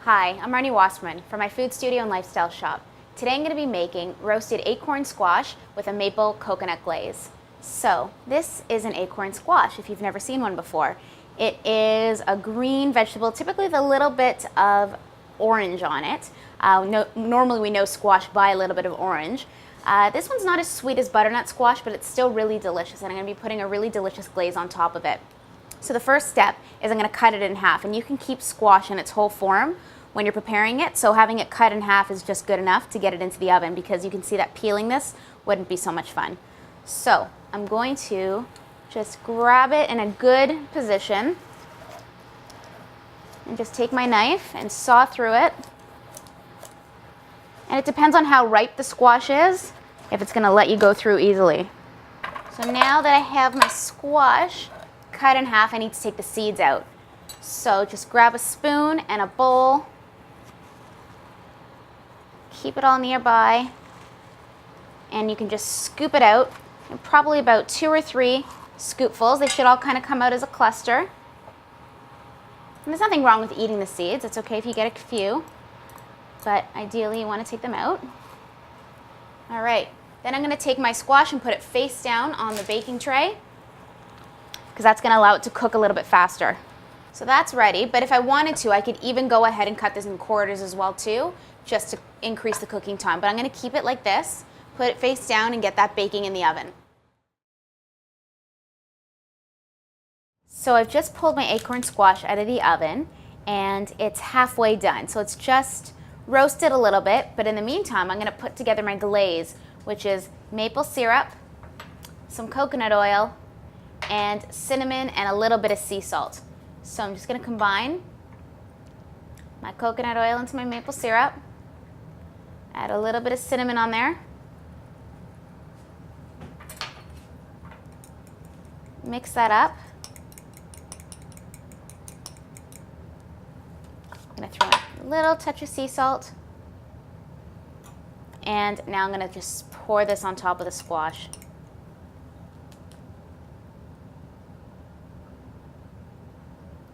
Hi, I'm Marni Wasserman from my food studio and lifestyle shop. Today I'm going to be making roasted acorn squash with a maple coconut glaze. So this is an acorn squash if you've never seen one before. It is a green vegetable, typically with a little bit of orange on it. Normally we know squash by a little bit of orange. This one's not as sweet as butternut squash, but it's still really delicious, and I'm going to be putting a really delicious glaze on top of it. So the first step is I'm going to cut it in half, and you can keep squash in its whole form when you're preparing it, so having it cut in half is just good enough to get it into the oven, because you can see that peeling this wouldn't be so much fun. So I'm going to just grab it in a good position and just take my knife and saw through it. And it depends on how ripe the squash is, if it's going to let you go through easily. So now that I have my squash cut in half, I need to take the seeds out. So just grab a spoon and a bowl. Keep it all nearby, and you can just scoop it out, and probably about 2 or 3 scoopfuls. They should all kind of come out as a cluster. And there's nothing wrong with eating the seeds. It's okay if you get a few, but ideally you want to take them out. All right, then I'm going to take my squash and put it face down on the baking tray, because that's going to allow it to cook a little bit faster. So that's ready, but if I wanted to, I could even go ahead and cut this in quarters as well too, just to increase the cooking time. But I'm going to keep it like this, put it face down, and get that baking in the oven. So I've just pulled my acorn squash out of the oven, and it's halfway done. So it's just roasted a little bit, but in the meantime, I'm going to put together my glaze, which is maple syrup, some coconut oil, and cinnamon, and a little bit of sea salt. So I'm just going to combine my coconut oil into my maple syrup, add a little bit of cinnamon on there, mix that up. I'm going to throw in a little touch of sea salt, and now I'm going to just pour this on top of the squash.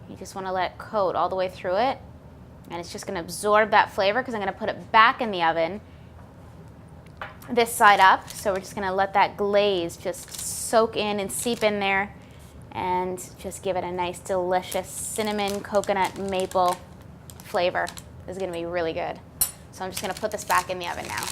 You just want to let it coat all the way through it, and it's just going to absorb that flavor, because I'm going to put it back in the oven this side up. So we're just going to let that glaze just soak in and seep in there, and just give it a nice delicious cinnamon, coconut, maple flavor. This is going to be really good. So I'm just going to put this back in the oven now.